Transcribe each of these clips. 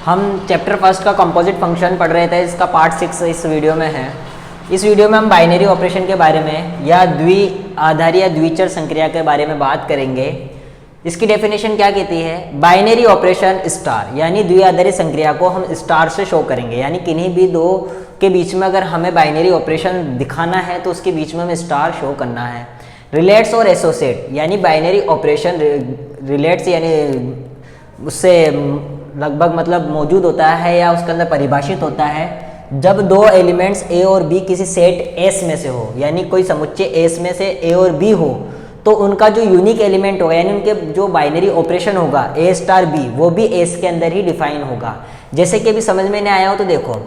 हम chapter first का composite function पढ़ रहे थे, इसका पार्ट 6 इस वीडियो में है। इस वीडियो में हम बाइनरी ऑपरेशन के बारे में या द्विआधारी या द्विचर संक्रिया के बारे में बात करेंगे। इसकी डेफिनेशन क्या कहती है? बाइनरी ऑपरेशन स्टार, यानी द्विआधारी संक्रिया को हम स्टार से शो करेंगे, यानी किन्हीं भी दो के बीच में अगर हमें बाइनरी ऑपरेशन दिखाना है तो उसके बीच में हमें स्टार शो करना है। रिलेट्स और एसोसिएट, यानी बाइनरी ऑपरेशन रिलेट्स यानी उससे लगभग मतलब मौजूद होता है या उसके अंदर परिभाषित होता है जब दो एलिमेंट्स ए और बी किसी सेट एस में से हो, यानी कोई समुच्चय एस में से ए और बी हो, तो उनका जो यूनिक एलिमेंट होगा यानी उनके जो बाइनरी ऑपरेशन होगा ए स्टार बी, वो भी एस के अंदर ही डिफाइन होगा। जैसे कि अभी समझ में नहीं आया हो तो देखो,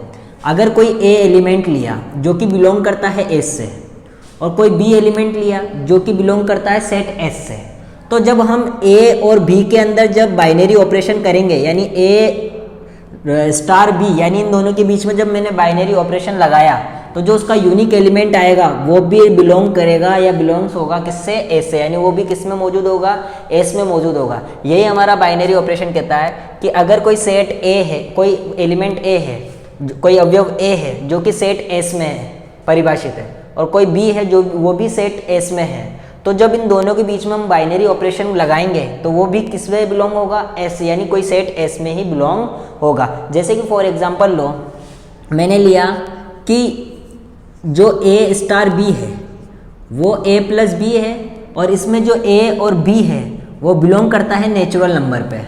अगर कोई ए एलिमेंट लिया जो कि बिलोंग करता है एस से और कोई बी एलिमेंट लिया जो कि बिलोंग करता है सेट एस से, तो जब हम ए और बी के अंदर जब बाइनरी ऑपरेशन करेंगे यानी ए स्टार बी, यानी इन दोनों के बीच में जब मैंने बाइनरी ऑपरेशन लगाया तो जो उसका यूनिक एलिमेंट आएगा वो भी बिलोंग करेगा या बिलोंग्स होगा किससे? एस से, यानी वो भी किस में मौजूद होगा? एस में मौजूद होगा। यही हमारा बाइनरी ऑपरेशन कहता है कि अगर कोई सेट ए है, कोई एलिमेंट ए है, कोई अवयव ए है जो कि सेट एस में है परिभाषित है, और कोई बी है जो वो भी सेट एस में है, तो जब इन दोनों के बीच में हम बाइनरी ऑपरेशन लगाएंगे तो वो भी किस में बिलोंग होगा? एस, यानी कोई सेट एस में ही बिलोंग होगा। जैसे कि फॉर एग्जांपल लो, मैंने लिया कि जो ए स्टार बी है वो ए प्लस बी है और इसमें जो ए और बी है वो बिलोंग करता है नेचुरल नंबर पे।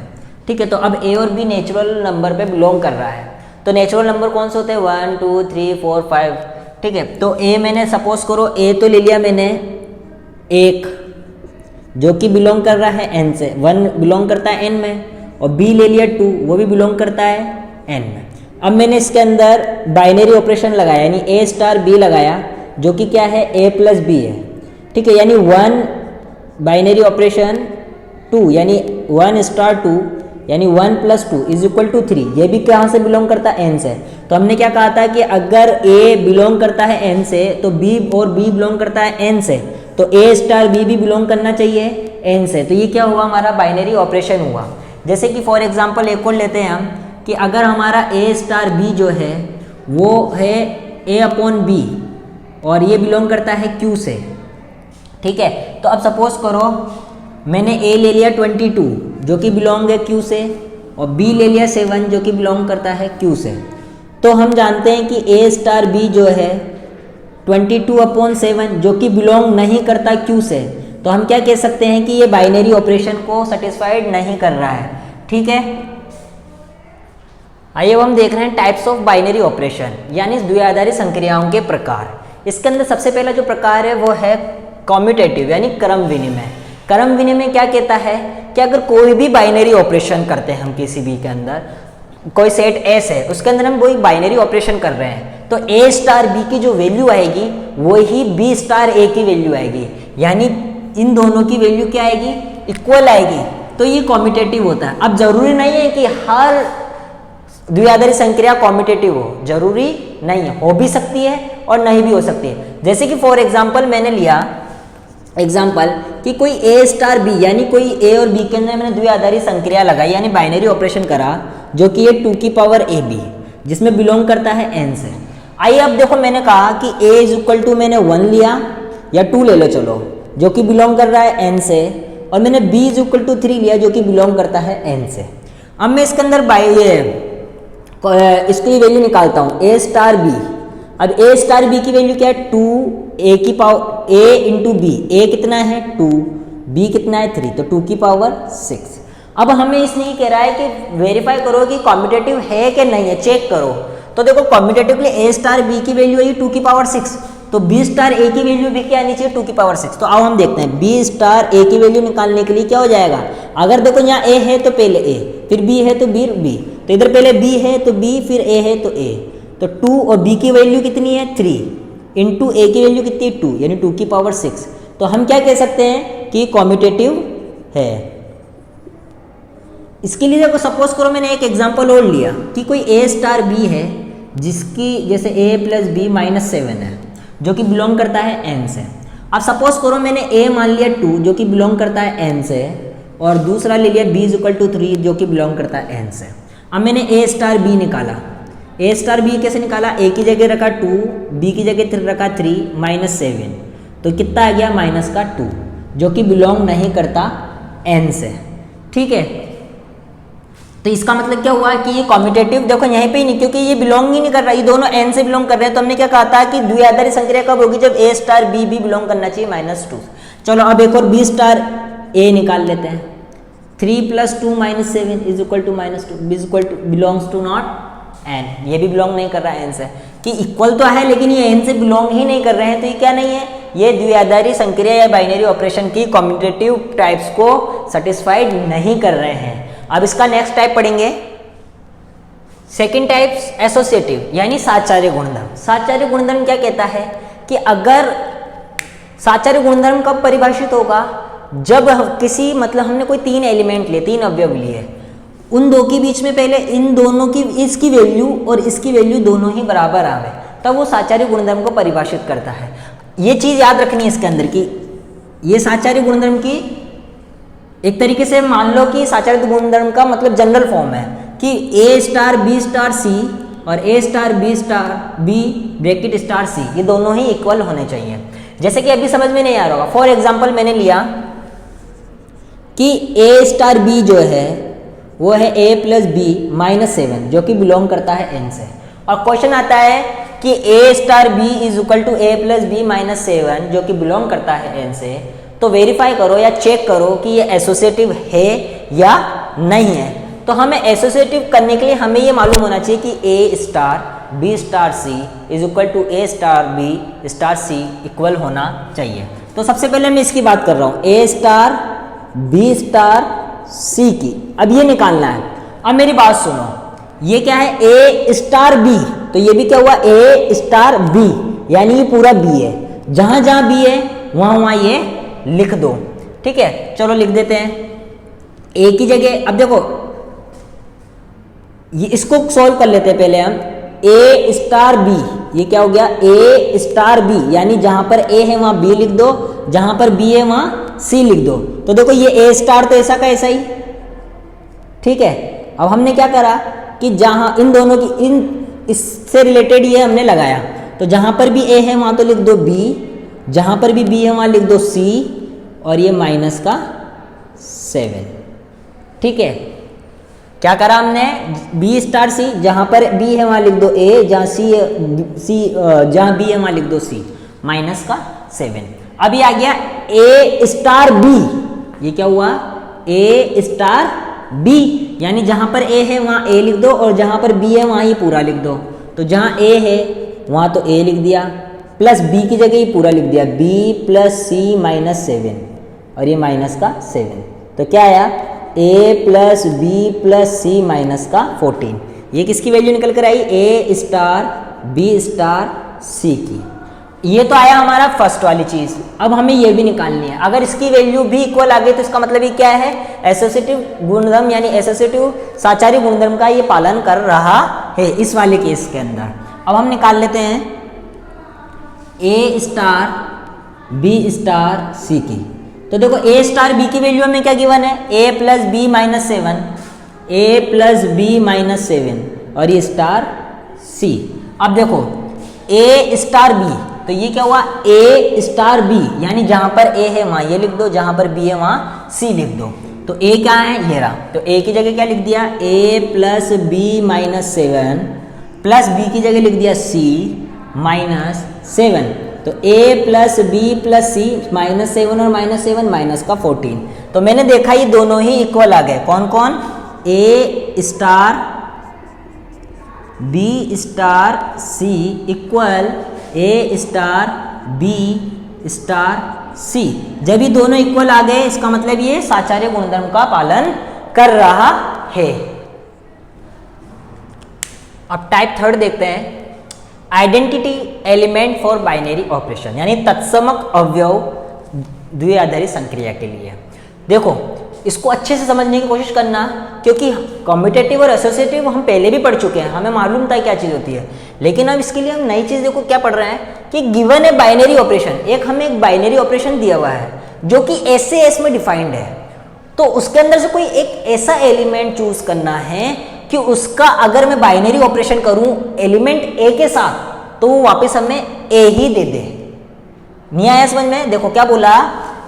ठीक है, तो अब ए और बी नेचुरल नंबर पे बिलोंग कर रहा है, तो नेचुरल नंबर कौन से होते हैं? 1 2 3 4 5। ठीक है, तो ए मैंने सपोज करो ए तो ले लिया मैंने एक जो कि बिलोंग कर रहा है एन से, 1 बिलोंग करता है एन में, और बी ले लिया 2 वो भी बिलोंग करता है एन में। अब मैंने इसके अंदर बाइनरी ऑपरेशन लगाया यानी ए स्टार बी लगाया जो कि क्या है? ए प्लस बी है। ठीक है, यानी 1 बाइनरी ऑपरेशन 2 यानी 1 स्टार 2 यानी 1 प्लस 2 इज इक्वल टू 3, ये भी कहाँ से बिलोंग करता है? एन से। तो हमने क्या कहा था कि अगर ए बिलोंग करता है एन से तो बी और बी बिलोंग करता है एन से, तो ए स्टार बी भी बिलोंग करना चाहिए एन से। तो ये क्या हुआ? हमारा बाइनरी ऑपरेशन हुआ। जैसे कि फॉर एग्जांपल एक और लेते हैं हम कि अगर हमारा ए स्टार बी जो है वो है ए अपॉन बी और ये बिलोंग करता है क्यू से। ठीक है, तो अब सपोज करो मैंने ए ले लिया 22 जो कि बिलोंग है क्यू से और बी ले लिया 7 जो कि बिलोंग करता है क्यू से। तो हम जानते हैं कि ए स्टार बी जो है 22/7 जो कि बिलोंग नहीं करता क्यू से, तो हम क्या कह सकते हैं कि ये बाइनरी ऑपरेशन को सेटिस्फाइड नहीं कर रहा है। ठीक है, आइए अब हम देख रहे हैं टाइप्स ऑफ बाइनरी ऑपरेशन यानी द्विआधारी संक्रियाओं के प्रकार। इसके अंदर सबसे पहला जो प्रकार है वो है कम्यूटेटिव यानी क्रम विनिमय। क्रम विनिमय क्या कहता है कि अगर कोई भी बाइनरी ऑपरेशन करते हैं हम किसी भी के अंदर, कोई सेट एस है उसके अंदर हम वही बाइनरी ऑपरेशन कर रहे हैं, तो ए स्टार बी की जो वैल्यू आएगी वो ही बी स्टार ए की वैल्यू आएगी, यानी इन दोनों की वैल्यू क्या आएगी? इक्वल आएगी। तो ये कम्यूटेटिव होता है। अब जरूरी नहीं है कि हर द्विआधारी संक्रिया कम्यूटेटिव हो, जरूरी नहीं है, हो भी सकती है और नहीं भी हो सकती है। जैसे कि फॉर एग्जांपल मैंने लिया एग्जांपल कि कोई ए स्टार बी यानी कोई ए और बी के अंदर मैंने द्विआधारी संक्रिया लगाई यानी बाइनरी ऑपरेशन करा जो कि ये 2 की पावर ए बी जिसमें बिलोंग करता है एन से। आइए अब देखो, मैंने कहा कि ए इज इक्वल टू मैंने 1 लिया या 2 ले लो चलो जो कि बिलोंग कर रहा है एन से, और मैंने बी इज इक्वल टू 3 लिया जो कि बिलोंग करता है एन से। अब मैं इसके अंदर इसकी वैल्यू निकालता हूँ ए स्टार बी। अब ए स्टार बी की वैल्यू क्या है? 2 ए की पावर ए इंटू बी, ए कितना है 2, बी कितना है 3, तो 2 की पावर 6। अब हमें इसलिए कह रहा है कि वेरीफाई करो कि कम्यूटेटिव है कि नहीं है, चेक करो। तो देखो कम्यूटेटिवली ए स्टार बी की वैल्यू है 2 की पावर 6, तो बी स्टार ए की वैल्यू भी क्या आनी चाहिए? 2 की पावर 6। तो आओ हम देखते हैं बी स्टार ए की वैल्यू निकालने के लिए क्या हो जाएगा। अगर देखो यहाँ ए है तो पहले ए, फिर बी है तो बी, तो इधर पहले बी है तो बी, फिर ए है तो ए, तो 2 और बी की वैल्यू कितनी है 3 इंटू ए की वैल्यू कितनी है 2 यानी 2 की पावर 6। तो हम क्या कह सकते हैं कि कम्यूटेटिव है। इसके लिए देखो सपोज करो मैंने एक एग्जांपल और लिया कि कोई ए स्टार बी है जिसकी जैसे ए प्लस बी माइनस 7 है जो कि बिलोंग करता है एन से। अब सपोज करो मैंने ए मान लिया 2 जो कि बिलोंग करता है एन से, और दूसरा ले लिया b इज इक्वल टू 3 जो कि बिलोंग करता है n से। अब मैंने ए स्टार बी निकाला, ए स्टार बी कैसे निकाला, ए की जगह रखा 2, बी की जगह रखा 3, -7, तो कितना आ गया -2, जो कि बिलोंग नहीं करता एन से। ठीक है, तो इसका मतलब क्या हुआ कि ये कॉम्यूटेटिव देखो यहीं पे ही नहीं, क्योंकि ये बिलोंग ही नहीं कर रहा, ये दोनों एन से बिलोंग कर रहे हैं। तो हमने क्या कहा था कि द्विआधारी संक्रिया कब होगी, जब ए स्टार बी भी बिलोंग करना चाहिए -2। चलो अब एक और बी स्टार ए निकाल लेते हैं। 3 + 2 - 7 = -2 बिलोंग्स टू नॉट एन, ये भी बिलोंग नहीं कर रहा है एन से, कि इक्वल तो है लेकिन ये एन से बिलोंग ही नहीं कर रहे हैं। तो ये क्या नहीं है, ये द्विआधारी संक्रिया या बाइनरी ऑपरेशन की कॉम्यूटेटिव टाइप्स को सेटिस्फाइड नहीं कर रहे हैं। अब इसका नेक्स्ट टाइप पढ़ेंगे, सेकंड टाइप्स एसोसिएटिव यानी साचार्य गुणधर्म। साचार्य गुणधर्म क्या कहता है कि अगर साचार्य गुणधर्म कब परिभाषित होगा, जब किसी मतलब हमने कोई 3 एलिमेंट लिए, 3 अवयव लिए, उन दो के बीच में पहले इन दोनों की इसकी वैल्यू और इसकी वैल्यू दोनों ही बराबर आवे, तब वो साचार्य गुणधर्म को परिभाषित करता है। ये चीज याद रखनी है इसके अंदर की, ये साचार्य गुणधर्म की एक तरीके से मान लो कि साचार्य गुणधर्म का मतलब जनरल फॉर्म है कि A star B star C और A star B star B bracket star C, ये दोनों ही इक्वल होने चाहिए। जैसे कि अभी समझ में नहीं आ रहा होगा, फॉर एग्जाम्पल मैंने लिया कि ए स्टार बी जो है वो है a + b - 7, जो कि बिलोंग करता है n से, और क्वेश्चन आता है कि a star b = a + b - 7, जो कि बिलोंग करता है n से, तो वेरीफाई करो या चेक करो कि ये एसोसिएटिव है या नहीं है। तो हमें एसोसिएटिव करने के लिए हमें ये मालूम होना चाहिए कि a star b star c = a star b star c equal होना चाहिए। तो सबसे पहले मैं इसकी बात कर रहा हूँ, a star b star c की, अब ये निकालना है। अब मेरी बात सुनो, ये क्या है a स्टार b, तो ये भी क्या हुआ a स्टार b, यानी ये पूरा b है, जहां जहां b है वहां वहां ये लिख दो। ठीक है, चलो लिख देते हैं a की जगह। अब देखो ये इसको सॉल्व कर लेते हैं पहले हम, a स्टार b, ये क्या हो गया a स्टार b, यानी जहां पर a है वहां b लिख दो, जहां पर b है वहां c लिख दो। तो देखो ये a स्टार तो ऐसा का ऐसा ही। ठीक है, अब हमने क्या करा कि जहां इन दोनों की इन इससे रिलेटेड ये हमने लगाया, तो जहां पर भी a है वहां तो लिख दो b, जहां पर भी b है वहां लिख दो c, और ये -7। ठीक है, क्या करा हमने, b स्टार c, जहां पर b है वहां लिख दो a, जहां जहां b है वहां लिख दो c, -7। अभी आ गया a स्टार b, ये क्या हुआ a स्टार b, यानी जहां पर a है वहां a लिख दो और जहां पर b है वहां ये पूरा लिख दो। तो जहां a है वहां तो a लिख दिया, प्लस b की जगह ये पूरा लिख दिया, b + c - 7, और ये -7। तो क्या आया a + b + c - 14। ये किसकी वैल्यू निकल कर आई, a star b star c की। ये तो आया हमारा फर्स्ट वाली चीज। अब हमें ये भी निकालनी है, अगर इसकी वैल्यू भी इक्वल आ गई तो इसका मतलब ये क्या है, एसोसिएटिव गुणधर्म यानी एसोसिएटिव साचार्य गुणधर्म का ये पालन कर रहा है इस वाले केस के अंदर। अब हम निकाल लेते हैं a star b star c की। तो देखो a स्टार b की वैल्यू हमें क्या गिवन है, a + b - 7, a + b - 7, और ये स्टार c। अब देखो a स्टार b, तो ये क्या हुआ a स्टार b, यानी जहां पर a है वहां ये लिख दो, जहां पर b है वहां c लिख दो। तो a क्या है, ये रहा, तो a की जगह क्या लिख दिया, a + b - 7, प्लस b की जगह लिख दिया c -7। तो a + b + c -7 और -7 -14। तो मैंने देखा ये दोनों ही इक्वल आ गए। कौन कौन, a star b star c equal a star b star c। जब ये दोनों इक्वल आ गए इसका मतलब ये साचार्य गुणधर्म का पालन कर रहा है। अब टाइप थर्ड देखते हैं, identity element for binary operation, यानी तत्समक अवयव द्विआधारी संक्रिया के लिए। देखो इसको अच्छे से समझने की कोशिश करना, क्योंकि कम्यूटेटिव और एसोसिएटिव हम पहले भी पढ़ चुके हैं, हमें मालूम था क्या चीज़ होती है। लेकिन अब इसके लिए हम नई चीज़ देखो क्या पढ़ रहे हैं कि गिवन है बाइनरी ऑपरेशन, एक हमें एक बाइनरी ऑपरेशन दिया हुआ है जो कि SAS में डिफाइंड है। तो उसके अंदर से कोई एक ऐसा एलिमेंट चूज करना है कि उसका अगर मैं बाइनरी ऑपरेशन करूं एलिमेंट ए के साथ तो वो वापस हमें ए ही दे दे। नहीं आया समझ में? देखो क्या बोला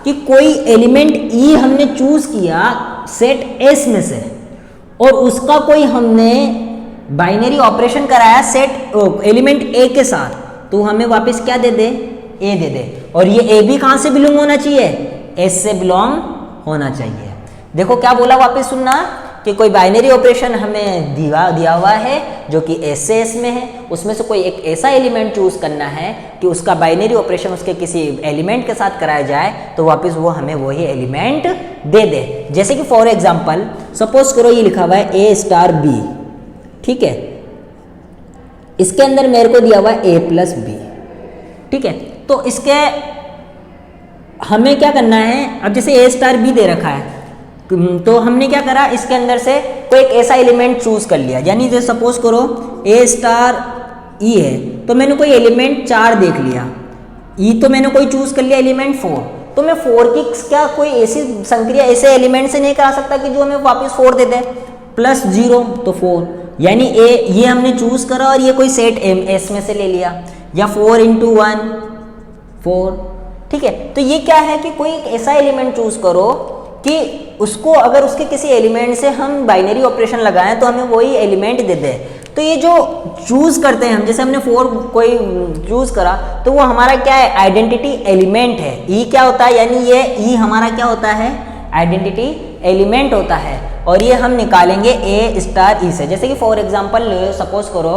कि कोई एलिमेंट ई हमने चूज किया सेट एस में से और उसका कोई हमने बाइनरी ऑपरेशन कराया सेट एलिमेंट ए के साथ, तो हमें वापस क्या दे दे? ए दे दे। और ये ए भी कहां से बिलोंग होना चाहिए? एस से बिलोंग होना चाहिए। देखो क्या बोला, वापस सुनना कि कोई बाइनरी ऑपरेशन हमें दिया हुआ है जो कि एस से एस में है, उसमें से कोई एक ऐसा एलिमेंट चूज करना है कि उसका बाइनरी ऑपरेशन उसके किसी एलिमेंट के साथ कराया जाए तो वापस वो हमें वही एलिमेंट दे दे। जैसे कि फॉर एग्जांपल सपोज करो ये लिखा हुआ है ए स्टार बी, ठीक है, इसके अंदर मेरे को दिया हुआ है ए प्लस बी, ठीक है। तो इसके हमें क्या करना है, अब जैसे ए स्टार बी दे रखा है तो हमने क्या करा, इसके अंदर से कोई एक ऐसा एलिमेंट चूज कर लिया, यानी जैसे सपोज करो ए स्टार ई है तो मैंने कोई एलिमेंट 4 देख लिया, ई तो मैंने कोई चूज कर लिया एलिमेंट 4, तो मैं 4 की क्या कोई ऐसी संक्रिया ऐसे एलिमेंट से नहीं करा सकता कि जो हमें वापस 4 दे दे, प्लस 0 तो 4, यानी ए ये हमने चूज करा और ये कोई सेट एम एस में से ले लिया, या 4 × 1 4, ठीक है। तो ये क्या है कि कोई एक ऐसा एलिमेंट चूज करो कि उसको अगर उसके किसी एलिमेंट से हम बाइनरी ऑपरेशन लगाएं तो हमें वही एलिमेंट दे दे। तो ये जो चूज करते हैं हम, जैसे हमने 4 कोई चूज करा तो वो हमारा क्या है, आइडेंटिटी एलिमेंट है। ई क्या होता है, यानी ये ई हमारा क्या होता है, आइडेंटिटी एलिमेंट होता है, और ये हम निकालेंगे ए स्टार ई से। जैसे कि फॉर एग्जांपल सपोज करो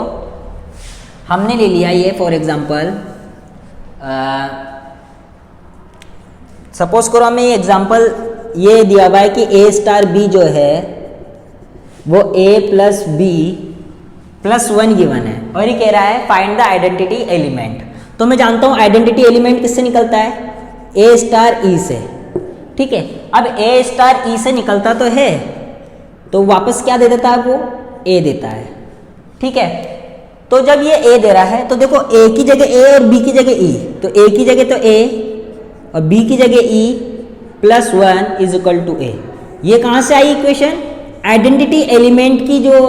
हमने ले लिया ये फॉर एग्जांपल सपोज करो हमें ये एग्जांपल ये दिया हुआ है कि ए स्टार बी जो है वो ए प्लस बी प्लस 1 गिवन है, और ये कह रहा है फाइंड द आइडेंटिटी एलिमेंट। तो मैं जानता हूं आइडेंटिटी एलिमेंट किससे निकलता है, ए स्टार ई से, ठीक है। अब ए स्टार ई से निकलता तो है, तो वापस क्या दे देता है, वो ए देता है, ठीक है। तो जब ये ए दे रहा है तो देखो ए की जगह ए और बी की जगह ई, तो ए की जगह तो ए और बी की जगह E plus 1 is equal to A. ये कहां से आई इक्वेशन, आइडेंटिटी एलिमेंट की जो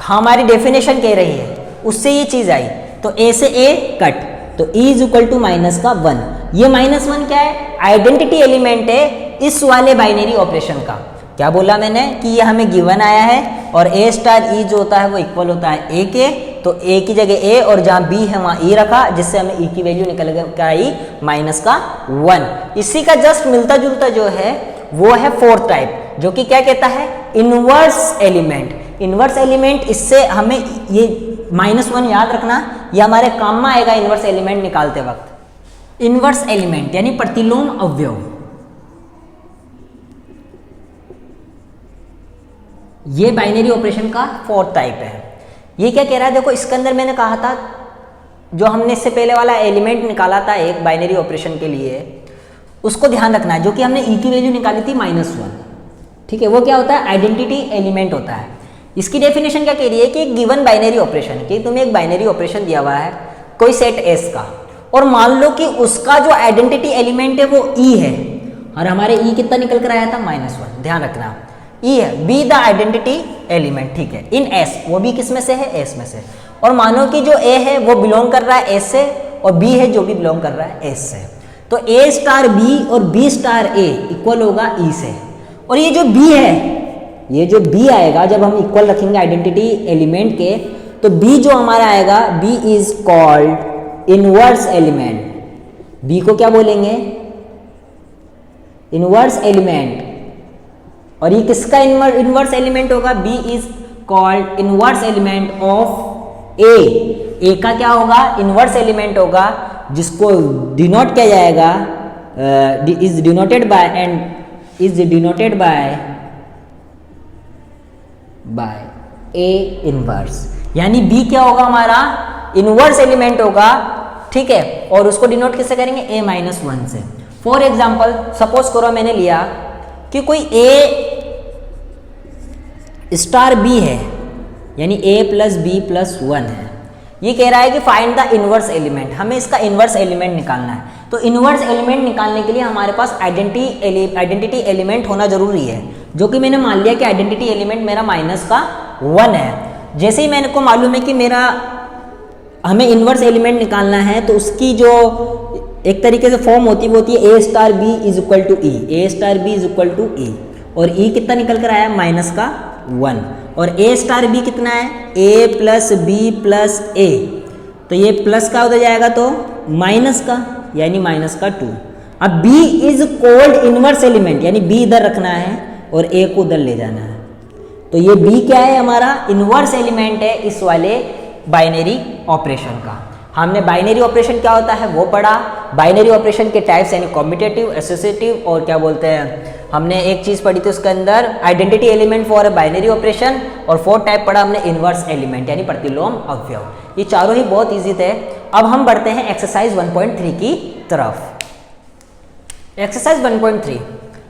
हमारी डेफिनेशन कह रही है उससे ये चीज आई। तो ए से ए कट, तो ई इज इक्वल टू -1। ये -1 क्या है, आइडेंटिटी एलिमेंट है इस वाले बाइनरी ऑपरेशन का। क्या बोला मैंने कि ये हमें गिवन आया है और ए स्टार ई जो होता है वो इक्वल होता है ए के, तो ए की जगह ए और जहां बी है वहां ई रखा, जिससे हमें ई की वैल्यू निकल कर आई -1। इसी का जस्ट मिलता जुलता जो है वो है 4th टाइप, जो कि क्या कहता है, इनवर्स एलिमेंट। इनवर्स एलिमेंट, इससे हमें ये -1 याद रखना, ये हमारे काम में आएगा इनवर्स एलिमेंट निकालते वक्त। इनवर्स एलिमेंट यानी प्रतिलोम अवयव, ये बाइनरी ऑपरेशन का 4th टाइप है। ये क्या कह रहा है, देखो इसके अंदर मैंने कहा था जो हमने इससे पहले वाला एलिमेंट निकाला था एक बाइनरी ऑपरेशन के लिए, उसको ध्यान रखना है। जो कि हमने ई की वैल्यू निकाली थी -1, ठीक है, वो क्या होता है, आइडेंटिटी एलिमेंट होता है। इसकी डेफिनेशन क्या कह रही है कि एक गिवन बाइनरी ऑपरेशन, कि तुम्हें एक बाइनरी ऑपरेशन दिया हुआ है कोई सेट एस का, और मान लो कि उसका जो आइडेंटिटी एलिमेंट है वो ई है, और हमारे ई कितना निकल कर आया था, -1। ध्यान रखना ई है, बी द आइडेंटिटी एलिमेंट, ठीक है, इन एस, वो भी किस में से है, एस में से। और मानो कि जो ए है वो बिलोंग कर रहा है एस से, और बी है जो भी बिलोंग कर रहा है एस से, तो ए स्टार बी और बी स्टार ए इक्वल होगा ई से। और ये जो बी है, ये जो बी आएगा जब हम इक्वल रखेंगे आइडेंटिटी एलिमेंट के, तो बी जो हमारा आएगा, B is called inverse element. B को क्या बोलेंगे, इनवर्स एलिमेंट। और ये किसका इनवर्स एलिमेंट होगा, B is called inverse element of A. A का क्या होगा, इनवर्स एलिमेंट होगा, जिसको डिनोट किया जाएगा, is denoted by and is denoted by A inverse. यानी बी क्या होगा, हमारा इनवर्स एलिमेंट होगा, ठीक है, और उसको डिनोट किससे करेंगे, ए -1 से। फॉर एग्जाम्पल सपोज करो मैंने लिया कि कोई ए स्टार बी है, यानी ए प्लस बी प्लस 1 है। ये कह रहा है कि फाइंड द इनवर्स एलिमेंट, हमें इसका इनवर्स एलिमेंट निकालना है। तो इनवर्स एलिमेंट निकालने के लिए हमारे पास आइडेंटिटी एलिमेंट होना जरूरी है, जो कि मैंने मान लिया कि आइडेंटिटी एलिमेंट मेरा 1 है। जैसे ही मेरे को मालूम है कि मेरा हमें इन्वर्स एलिमेंट निकालना है तो उसकी जो एक तरीके से फॉर्म होती है वो होती है A star B is equal to E, A star B is equal to E, और ई कितना निकल कर आया माइनस का 1, और ए स्टार बी कितना है ए प्लस बी प्लस ए, तो ये प्लस का उधर जाएगा तो माइनस का, यानी माइनस का 2। अब b is called inverse element, यानी b इधर रखना है और a को उधर ले जाना है, तो ये b क्या है हमारा इनवर्स एलिमेंट है इस वाले बाइनरी ऑपरेशन का। हमने बाइनरी ऑपरेशन क्या होता है वो पढ़ा, बाइनरी ऑपरेशन के टाइप्स यानी कॉम्यूटेटिव, एसोसिएटिव और क्या बोलते हैं, हमने एक चीज पढ़ी थी उसके अंदर identity element for binary operation, और फोर्थ टाइप पढ़ा हमने इनवर्स एलिमेंट यानी प्रतिलोम अवयव। ये चारों ही बहुत इजी थे। अब हम बढ़ते हैं एक्सरसाइज 1.3 की तरफ। एक्सरसाइज 1.3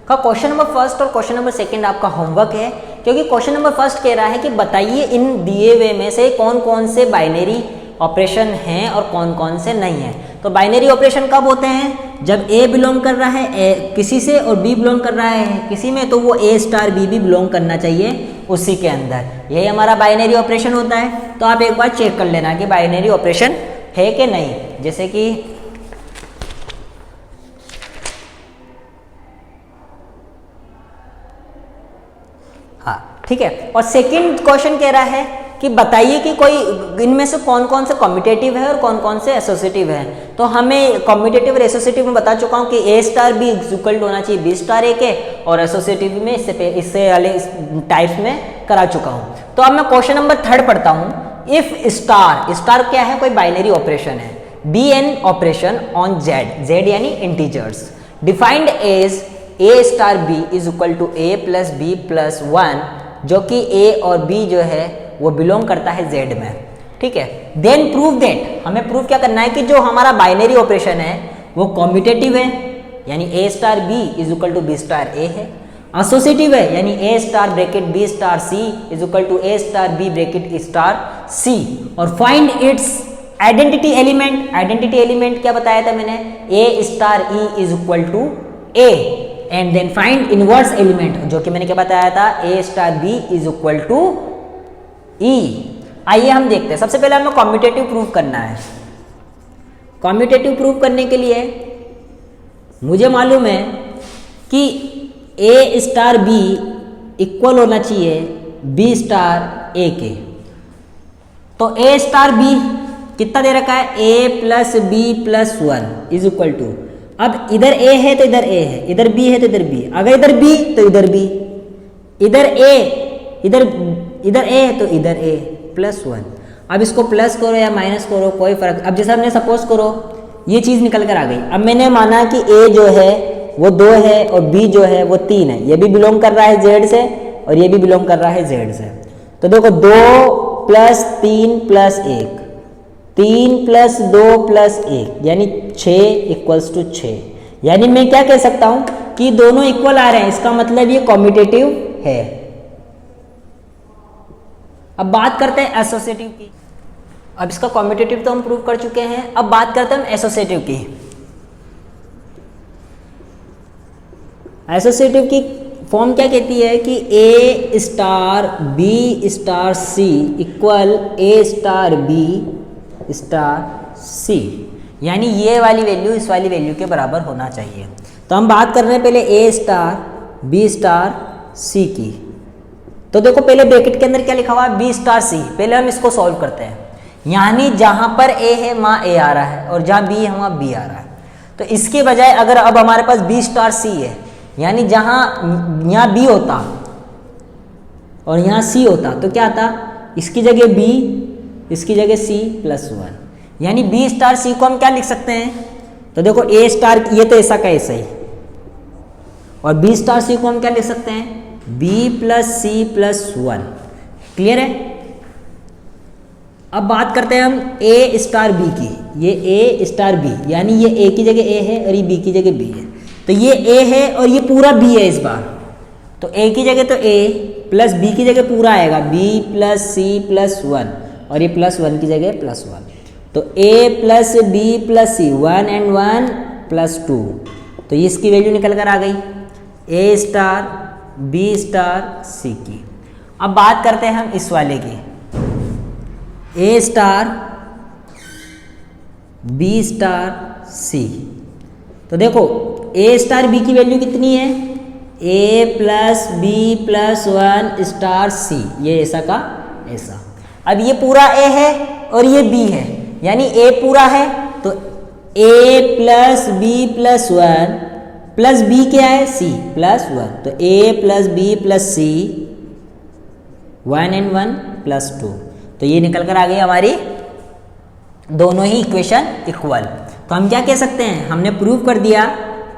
का क्वेश्चन नंबर फर्स्ट और क्वेश्चन नंबर सेकंड आपका होमवर्क है, क्योंकि क्वेश्चन नंबर फर्स्ट कह रहा है कि बताइए इन दिए हुए में से कौन कौन से बाइनरी ऑपरेशन हैं और कौन कौन से नहीं हैं। तो बाइनरी ऑपरेशन कब होते हैं, जब a बिलोंग कर रहा है किसी से और b बिलोंग कर रहा है किसी में, तो वो a स्टार b भी बिलोंग करना चाहिए उसी के अंदर, यही हमारा बाइनरी ऑपरेशन होता है। तो आप एक बार चेक कर लेना कि बाइनरी ऑपरेशन है कि नहीं, जैसे कि हाँ ठीक है। और सेकंड क्वेश्चन कह रहा है कि बताइए कि कोई इनमें से कौन कौन से कम्यूटेटिव है और कौन कौन से एसोसिएटिव है। तो हमें कम्यूटेटिव और एसोसिएटिव में बता चुका हूँ कि ए स्टार बी इक्वल होना चाहिए बी स्टार ए के, और एसोसिएटिव में इससे वाले टाइप्स में करा चुका हूँ। तो अब मैं क्वेश्चन नंबर थर्ड पढ़ता हूँ। इफ स्टार, स्टार क्या है, कोई बाइनरी ऑपरेशन है, be an operation on Z, Z यानी integers, defined as A star B is equal to A plus B plus 1, जो कि ए और बी जो है वो बिलोंग करता है जेड में, ठीक है। देन प्रूव दैट, हमें प्रूव क्या करना है कि जो हमारा बाइनरी ऑपरेशन है वो कॉम्यूटेटिव है, यानी A star B is equal to B star A है, एसोसिएटिव है, यानी A star bracket B star C is equal to A star B bracket star C, और find its identity element. Identity element क्या बताया था मैंने, A star E is equal to A, and then find inverse element, जो कि मैंने क्या बताया था, A star B is equal to E. आइए हम देखते हैं। सबसे पहले हमें कॉम्यूटेटिव प्रूव करना है। कॉम्यूटेटिव प्रूव करने के लिए मुझे मालूम है कि ए स्टार बी इक्वल होना चाहिए बी स्टार ए के। तो ए स्टार बी कितना दे रखा है, A plus B plus 1 is equal to, अब इधर ए है तो इधर ए है, इधर बी है तो इधर बी, अगर इधर बी तो इधर बी, इधर ए इधर ए है तो इधर ए प्लस 1। अब इसको प्लस करो या माइनस करो कोई फर्क, अब जैसे हमने सपोज करो ये चीज़ निकल कर आ गई। अब मैंने माना कि ए जो है वो 2 है और बी जो है वो 3 है, ये भी बिलोंग कर रहा है जेड से और ये भी बिलोंग कर रहा है जेड से। तो देखो 2 प्लस 3 प्लस 1, 3 प्लस 2 प्लस 1 यानी 6 इक्वल्स टू 6, यानी मैं क्या कह सकता हूं कि दोनों इक्वल आ रहे हैं, इसका मतलब ये कॉम्यूटेटिव है। अब बात करते हैं एसोसिएटिव की। अब इसका कॉम्यूटेटिव तो हम प्रूव कर चुके हैं, अब बात करते हैं हम एसोसिएटिव की। एसोसिएटिव की फॉर्म क्या कहती है कि A star B star C equal A star B star सी, यानी ये वाली वैल्यू इस वाली वैल्यू के बराबर होना चाहिए। तो हम बात कर रहे हैं पहले ए स्टार बी स्टार सी की। तो देखो पहले ब्रैकेट के अंदर क्या लिखा हुआ है, बी स्टार सी। पहले हम इसको सॉल्व करते हैं, यानी जहां पर ए है वहां ए आ रहा है और जहां बी है वहां बी आ रहा है। तो इसके बजाय अगर अब हमारे पास बी स्टार सी है, यानी जहां यहाँ बी होता और यहाँ सी होता तो क्या आता, इसकी जगह बी इसकी जगह सी प्लस 1, यानी बी स्टार सी को हम क्या लिख सकते हैं। तो देखो ए स्टार ये तो ऐसा का ऐसा ही, और बी स्टार सी को हम क्या लिख सकते हैं, B plus C plus 1। Clear है। अब बात करते हैं हम ए स्टार बी की। ये ए स्टार बी यानी ये ए की जगह ए है और ये बी की जगह बी है, तो ये ए है और ये पूरा बी है इस बार। तो ए की जगह तो ए प्लस बी की जगह पूरा आएगा बी प्लस सी प्लस 1, और ये प्लस 1 की जगह प्लस 1। तो A plus B plus C 1 and 1 plus 2, तो इसकी वैल्यू निकल कर आ गई A star B star C की। अब बात करते हैं हम इस वाले की, A star B star C. तो देखो ए स्टार बी की वैल्यू कितनी है, A plus B plus 1 star C, ये ऐसा का ऐसा। अब ये पूरा ए है और ये बी है, यानी ए पूरा है तो A plus B plus 1 plus B क्या है, सी प्लस 1, तो A plus B plus C 1 and 1 plus 2, तो ये निकल कर आ गई हमारी दोनों ही इक्वेशन इक्वल। तो हम क्या कह सकते हैं, हमने प्रूव कर दिया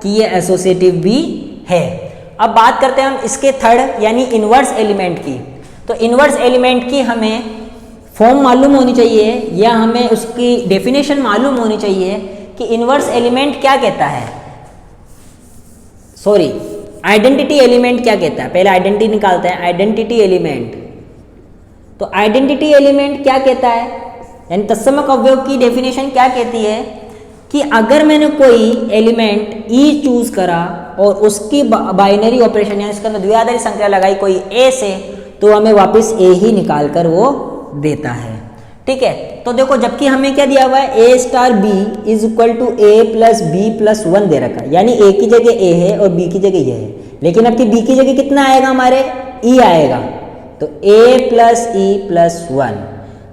कि ये एसोसिएटिव भी है। अब बात करते हैं हम इसके थर्ड यानी इनवर्स एलिमेंट की। तो इनवर्स एलिमेंट की हमें फॉर्म मालूम होनी चाहिए या हमें उसकी डेफिनेशन मालूम होनी चाहिए कि इनवर्स एलिमेंट क्या कहता है, सॉरी आइडेंटिटी एलिमेंट क्या कहता है। पहले आइडेंटिटी निकालते हैं, आइडेंटिटी एलिमेंट। तो आइडेंटिटी एलिमेंट क्या कहता है, यानी तत्समक अवयव की डेफिनेशन क्या कहती है कि अगर मैंने कोई एलिमेंट ई चूज करा और उसकी बाइनरी ऑपरेशन यानी उसके अंदर द्विआधारी संख्या लगाई कोई ए से, तो हमें वापस ए ही निकाल कर वो देता है। ठीक है, तो देखो जबकि हमें क्या दिया हुआ है, A star B is equal to A plus B plus 1 दे रखा है, यानी ए की जगह ए है और बी की जगह ये है। लेकिन अब की बी की जगह कितना आएगा, हमारे ई आएगा, तो ए प्लस ई प्लस 1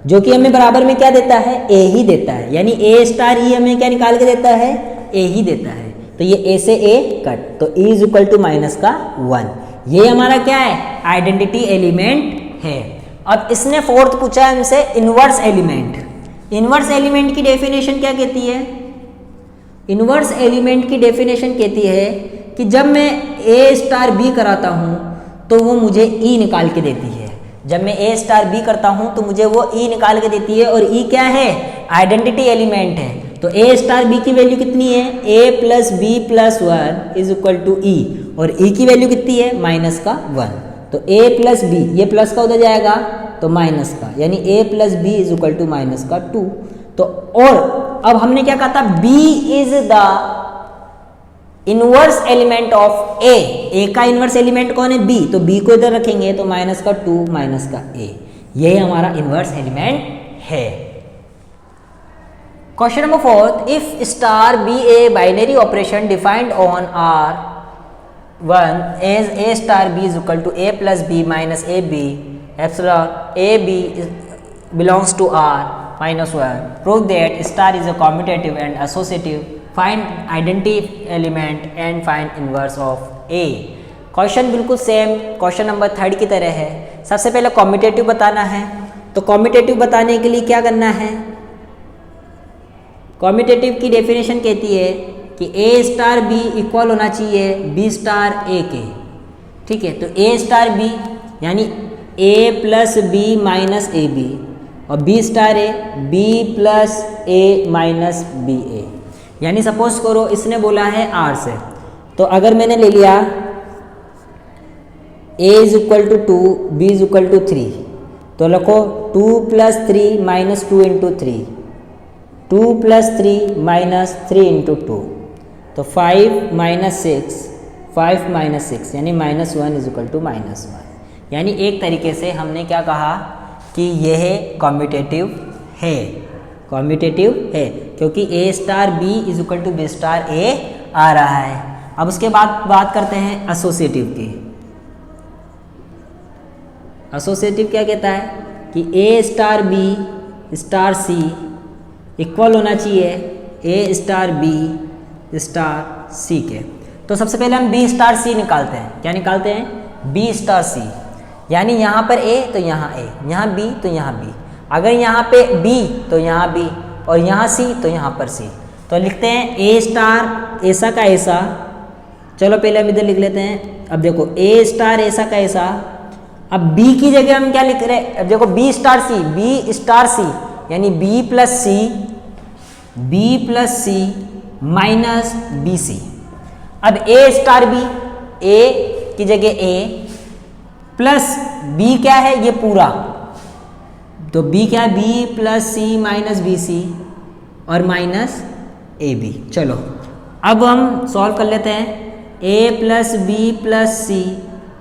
जो कि हमें बराबर में क्या देता है, ए ही देता है, यानी ए स्टार ई हमें क्या निकाल के देता है, ए ही देता है। तो ये ए से ए कट, तो E is equal to minus का 1, ये हमारा क्या है, आइडेंटिटी एलिमेंट है। अब इसने फोर्थ पूछा है हमसे इनवर्स एलिमेंट। इनवर्स एलिमेंट की डेफिनेशन क्या कहती है, इनवर्स एलिमेंट की डेफिनेशन कहती है कि जब मैं ए स्टार बी कराता हूं तो वो मुझे ई निकाल के देती है। जब मैं ए स्टार बी करता हूं तो मुझे वो ई निकाल के देती है, और ई क्या है, आइडेंटिटी एलिमेंट है। तो ए स्टार बी की वैल्यू कितनी है, A plus B plus 1 is equal to E, और ई की वैल्यू कितनी है, माइनस का 1। तो ए प्लस बी, ये प्लस का उधर जाएगा तो माइनस का, यानी A plus B is equal to minus का 2। तो और अब हमने क्या कहा था, B is the inverse element of A. A का इनवर्स एलिमेंट कौन है, बी, तो बी को इधर रखेंगे तो माइनस का 2 माइनस का ए, ये हमारा इनवर्स एलिमेंट है। Question number 4, if star be a binary operation defined on R1 as A star B is equal to A plus B minus A B epsilon A B belongs to R minus 1, prove that star is a commutative and associative, find identity element and find inverse of A। Question बिल्कुल same question number 3 की तरह है। सबसे पहले commutative बताना है, तो commutative बताने के लिए क्या करना है, कॉम्यूटेटिव की डेफिनेशन कहती है कि ए स्टार बी इक्वल होना चाहिए बी स्टार ए के। ठीक है, तो ए स्टार बी यानी A plus B minus A B, और B star A B plus A minus B A. यानी सपोज करो इसने बोला है आर से, तो अगर मैंने ले लिया A is equal to 2 B is equal to 3, तो लिखो 2 plus 3 minus 2 into 3, 2 plus 3 minus 3 into 2, तो 5 माइनस 6, 5 माइनस 6 यानी minus 1 is equal to minus 1। यानी एक तरीके से हमने क्या कहा कि यह कॉम्यूटेटिव है, कॉम्यूटेटिव है क्योंकि A star B is equal to B star A आ रहा है। अब उसके बाद बात करते हैं एसोसिएटिव की। एसोसिएटिव क्या कहता है कि A star B star C equal होना चाहिए ए स्टार बी स्टार सी के। तो सबसे पहले हम बी स्टार सी निकालते हैं। क्या निकालते हैं, बी स्टार सी, यानी यहाँ पर ए तो यहाँ ए, यहाँ बी तो यहाँ बी, अगर यहाँ पे बी तो यहाँ बी, और यहाँ सी तो यहाँ पर सी। तो लिखते हैं ए स्टार ऐसा का ऐसा, चलो पहले हम इधर लिख लेते हैं। अब देखो ए स्टार ऐसा का ऐसा, अब बी की जगह हम क्या लिख रहे हैं, अब देखो बी स्टार सी यानी B plus C minus B C. अब ए स्टार बी, ए की जगह ए प्लस बी क्या है, ये पूरा, तो बी क्या है, B plus C minus B सी और माइनस ए बी। चलो अब हम सॉल्व कर लेते हैं, A plus B plus C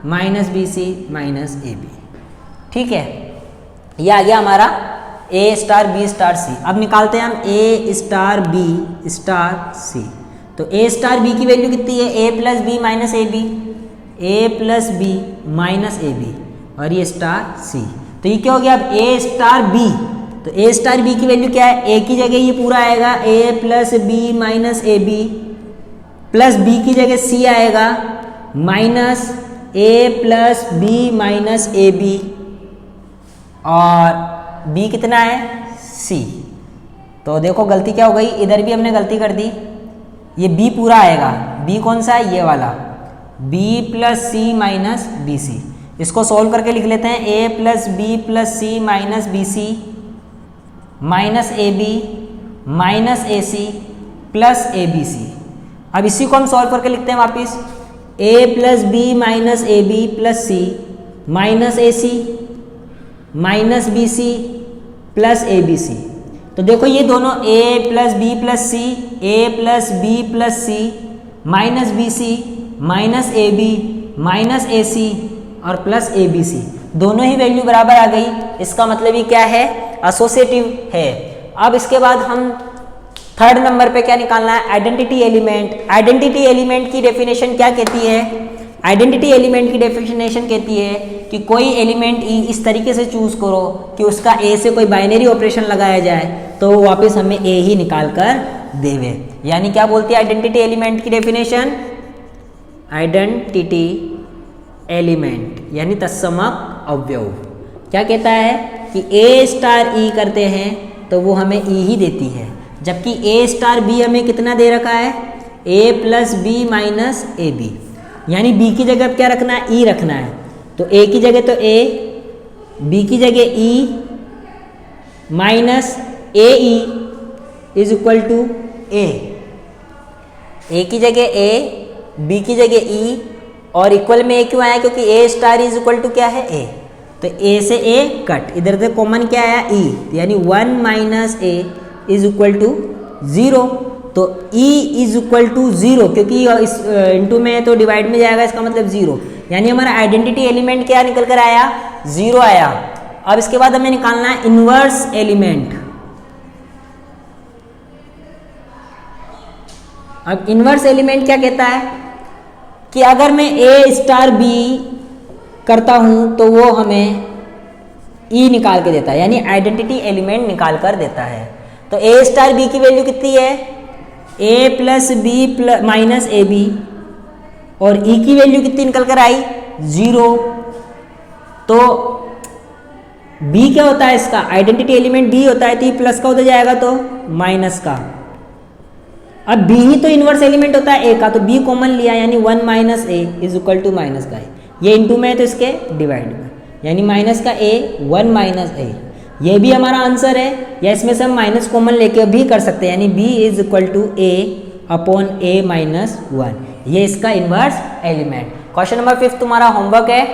minus B C minus A B. ठीक है, ये आ गया हमारा a star b star c। अब निकालते हैं हम a star b star c। तो a स्टार b की वैल्यू कितनी है, a plus B minus A B, a plus B minus A B, और ये स्टार c। तो ये क्या हो गया, अब a स्टार b, तो a स्टार b की वैल्यू क्या है, a की जगह ये पूरा आएगा a plus B minus A B, plus b की जगह c आएगा minus a plus B minus A B, और b कितना है, c। तो देखो गलती क्या हो गई, इधर भी हमने गलती कर दी, ये b पूरा आएगा, b कौन सा है, ये वाला, b plus C minus B C. इसको सोल्व करके लिख लेते हैं, a plus B plus C minus B C minus A B minus A C plus A B C. अब इसी को हम सॉल्व करके लिखते हैं वापिस, a plus B minus A B plus C minus A C minus B C plus A B C. तो देखो ये दोनों a plus B plus C, a plus B plus C minus B C minus A B minus A C और plus A B सी, दोनों ही value बराबर आ गई। इसका मतलब ये क्या है, एसोसिएटिव है। अब इसके बाद हम थर्ड नंबर पे क्या निकालना है, आइडेंटिटी एलिमेंट। आइडेंटिटी एलिमेंट की डेफिनेशन क्या कहती है, आइडेंटिटी एलिमेंट की डेफिनेशन कहती है कि कोई एलिमेंट ई इस तरीके से चूज करो कि उसका ए से कोई बाइनरी ऑपरेशन लगाया जाए तो वो वापस हमें ए ही निकाल कर देवे। यानी क्या बोलती है आइडेंटिटी एलिमेंट की डेफिनेशन, आइडेंटिटी एलिमेंट यानी तत्समक अवयव क्या कहता है कि ए स्टार ई करते हैं तो वो हमें ई ही देती है, जबकि ए स्टार बी हमें कितना दे रखा है, A plus B minus A B. यानी बी की जगह अब क्या रखना है, ई रखना है। तो ए की जगह तो ए, बी की जगह E minus A E is equal to A. A की जगह ए, बी की जगह ई, और इक्वल में ए क्यों आया, क्योंकि A star is equal to क्या है, ए। तो ए से ए कट, इधर से कॉमन क्या आया, ई, यानी 1 minus a is equal to 0। तो e इज इक्वल टू 0, क्योंकि इस इंटू में है तो डिवाइड में जाएगा, इसका मतलब 0। यानी हमारा आइडेंटिटी एलिमेंट क्या निकल कर आया, 0 आया। अब इसके बाद हमें निकालना है इनवर्स एलिमेंट। अब इनवर्स एलिमेंट क्या कहता है कि अगर मैं a स्टार b करता हूं तो वो हमें e निकाल के देता है, यानी आइडेंटिटी एलिमेंट निकाल कर देता है। तो a स्टार b की वैल्यू कितनी है, a plus B minus A B, और e की वैल्यू कितनी निकल कर आई, 0। तो b क्या होता है इसका, आइडेंटिटी एलिमेंट b होता है, तो ये प्लस का उधर जाएगा तो माइनस का। अब b ही तो इनवर्स एलिमेंट होता है a का, तो b कॉमन लिया, यानी 1 minus a is equal to minus का a। ये इंटू में है तो इसके डिवाइड में, यानी माइनस का a 1 माइनस a। ये भी हमारा आंसर है, या इसमें से हम माइनस कॉमन लेके भी कर सकते हैं, यानी b is equal to a upon a minus 1। ये इसका इनवर्स एलिमेंट। क्वेश्चन नंबर 5 तुम्हारा होमवर्क है।